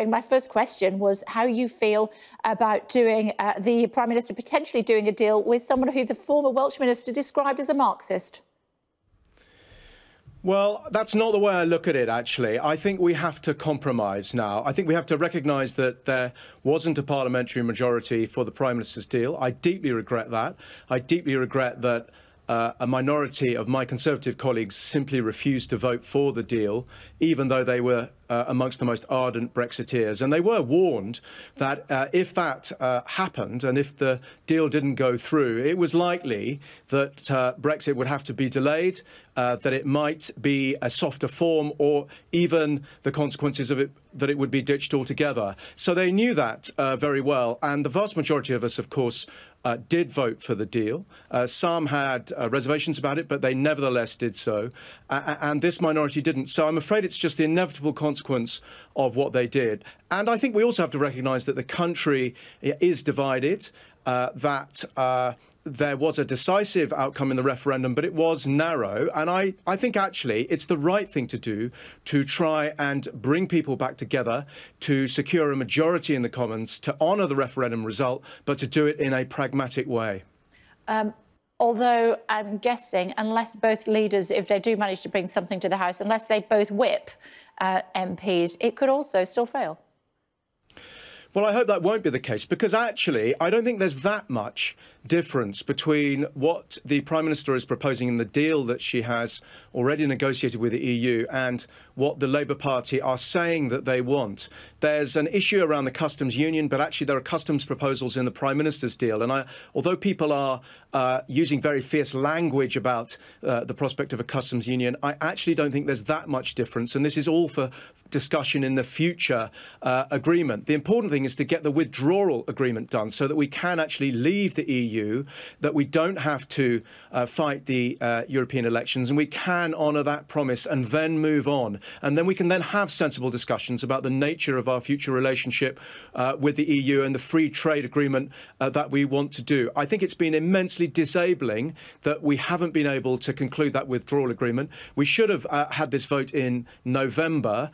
My first question was how you feel about doing the Prime Minister potentially doing a deal with someone who the former Welsh Minister described as a Marxist. Well, that's not the way I look at it, actually. I think we have to compromise now. I think we have to recognise that there wasn't a parliamentary majority for the Prime Minister's deal. I deeply regret that. I deeply regret that a minority of my Conservative colleagues simply refused to vote for the deal, even though they were amongst the most ardent Brexiteers. And they were warned that if that happened and if the deal didn't go through, it was likely that Brexit would have to be delayed, that it might be a softer form, or even the consequences of it, that it would be ditched altogether. So they knew that very well. And the vast majority of us, of course, did vote for the deal. Some had reservations about it, but they nevertheless did so. And this minority didn't. So I'm afraid it's just the inevitable consequence of what they did. And I think we also have to recognise that the country is divided, that there was a decisive outcome in the referendum, but it was narrow. And I think actually it's the right thing to do to try and bring people back together, to secure a majority in the Commons, to honour the referendum result, but to do it in a pragmatic way. Although I'm guessing, unless both leaders, if they do manage to bring something to the House, unless they both whip MPs, it could also still fail. Well, I hope that won't be the case, because actually I don't think there's that much difference between what the Prime Minister is proposing in the deal that she has already negotiated with the EU and what the Labour Party are saying that they want. There's an issue around the customs union, but actually there are customs proposals in the Prime Minister's deal. And although people are using very fierce language about the prospect of a customs union, I actually don't think there's that much difference. And this is all for discussion in the future agreement. The important thing is to get the withdrawal agreement done so that we can actually leave the EU, that we don't have to fight the European elections, and we can honour that promise and then move on. And then we can then have sensible discussions about the nature of our future relationship with the EU and the free trade agreement that we want to do. I think it's been immensely disabling that we haven't been able to conclude that withdrawal agreement. We should have had this vote in November.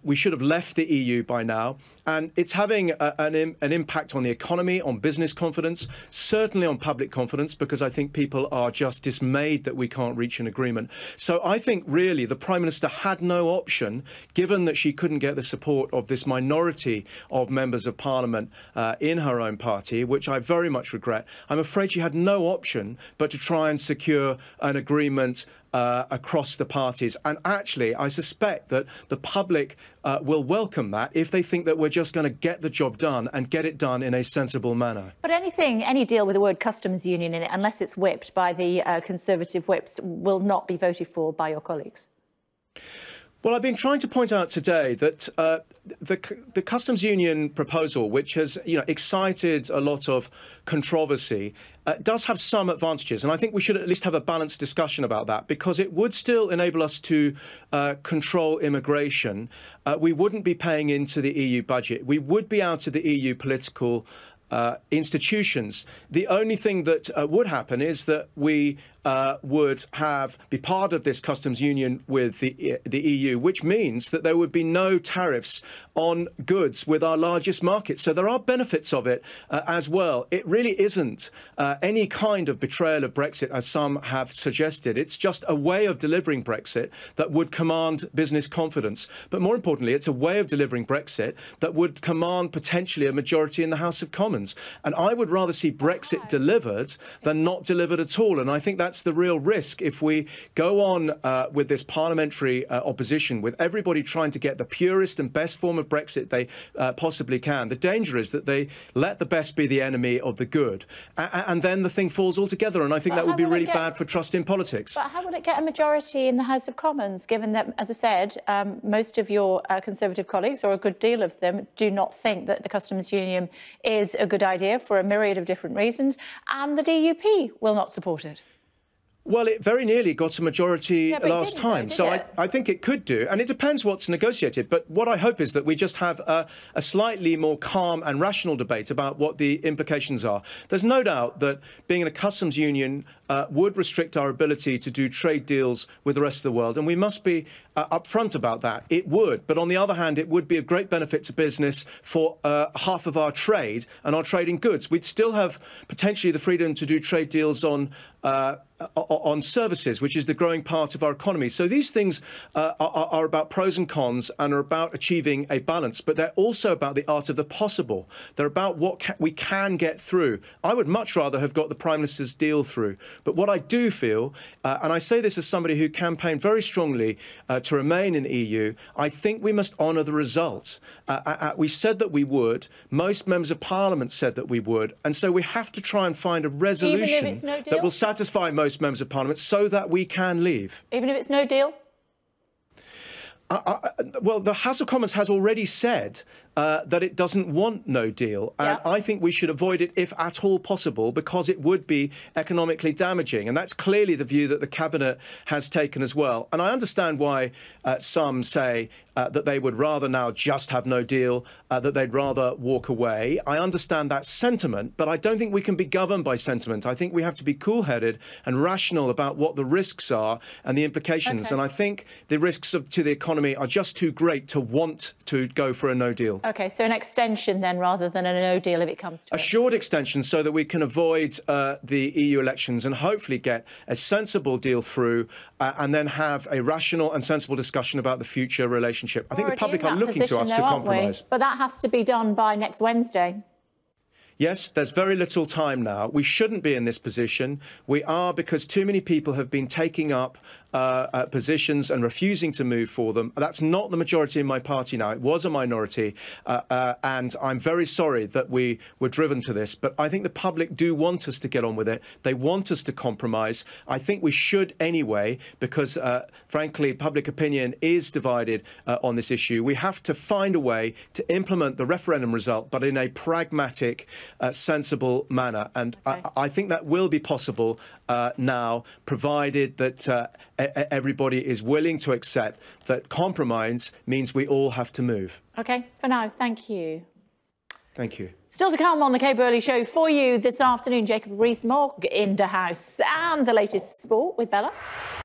We should have left the EU by now. And it's having an impact on the economy, on business confidence, certainly on public confidence, because I think people are just dismayed that we can't reach an agreement. So I think really the Prime Minister had no option, given that she couldn't get the support of this minority of members of Parliament in her own party, which I very much regret. I'm afraid she had no option but to try and secure an agreement across the parties. And actually, I suspect that the public will welcome that if they think that we're just going to get the job done and get it done in a sensible manner. But any deal with the word customs union in it, unless it's whipped by the Conservative whips, will not be voted for by your colleagues. Well, I've been trying to point out today that the customs union proposal, which has excited a lot of controversy, does have some advantages. And I think we should at least have a balanced discussion about that, because it would still enable us to control immigration. We wouldn't be paying into the EU budget. We would be out of the EU political institutions. The only thing that would happen is that we would be part of this customs union with the EU, which means that there would be no tariffs on goods with our largest market. So there are benefits of it as well. It really isn't any kind of betrayal of Brexit, as some have suggested. It's just a way of delivering Brexit that would command business confidence. But more importantly, it's a way of delivering Brexit that would command potentially a majority in the House of Commons. And I would rather see Brexit delivered than not delivered at all. And I think that's the real risk if we go on with this parliamentary opposition, with everybody trying to get the purest and best form of Brexit they possibly can. The danger is that they let the best be the enemy of the good, and then the thing falls altogether. And I think that would be really bad for trust in politics. But how will it get a majority in the House of Commons, given that, as I said, most of your Conservative colleagues, or a good deal of them, do not think that the customs union is a good idea for a myriad of different reasons, and the DUP will not support it? Well, it very nearly got a majority last time, so I think it could do, and it depends what's negotiated. But what I hope is that we just have a slightly more calm and rational debate about what the implications are. There's no doubt that being in a customs union would restrict our ability to do trade deals with the rest of the world, and we must be upfront about that. It would. But on the other hand, it would be of great benefit to business for half of our trade and our trade in goods. We'd still have potentially the freedom to do trade deals on services, which is the growing part of our economy. So these things are about pros and cons and are about achieving a balance, but they're also about the art of the possible. They're about what we can get through. I would much rather have got the Prime Minister's deal through. But what I do feel, and I say this as somebody who campaigned very strongly to remain in the EU, I think we must honour the result. We said that we would. Most members of Parliament said that we would. And so we have to try and find a resolution that will satisfy most members of Parliament so that we can leave. Even if it's no deal? Well, the House of Commons has already said that it doesn't want no deal. And I think we should avoid it if at all possible, because it would be economically damaging. And that's clearly the view that the Cabinet has taken as well. And I understand why some say that they would rather now just have no deal, that they'd rather walk away. I understand that sentiment, but I don't think we can be governed by sentiment. I think we have to be cool-headed and rational about what the risks are and the implications. And I think the risks to the economy are just too great to want to go for a no deal. OK, so an extension then rather than a no deal if it comes to a short extension so that we can avoid the EU elections and hopefully get a sensible deal through and then have a rational and sensible discussion about the future relationship. I think the public are looking to us to compromise. But that has to be done by next Wednesday. Yes, there's very little time now. We shouldn't be in this position. We are because too many people have been taking up positions and refusing to move for them. That's not the majority in my party now. It was a minority. And I'm very sorry that we were driven to this. But I think the public do want us to get on with it. They want us to compromise. I think we should anyway, because, frankly, public opinion is divided on this issue. We have to find a way to implement the referendum result, but in a pragmatic, sensible manner. And I think that will be possible now, provided that everybody is willing to accept that compromise means we all have to move. OK, for now, thank you. Thank you. Still to come on the Kay Burley Show for you this afternoon, Jacob Rees-Mogg in the house and the latest sport with Bella.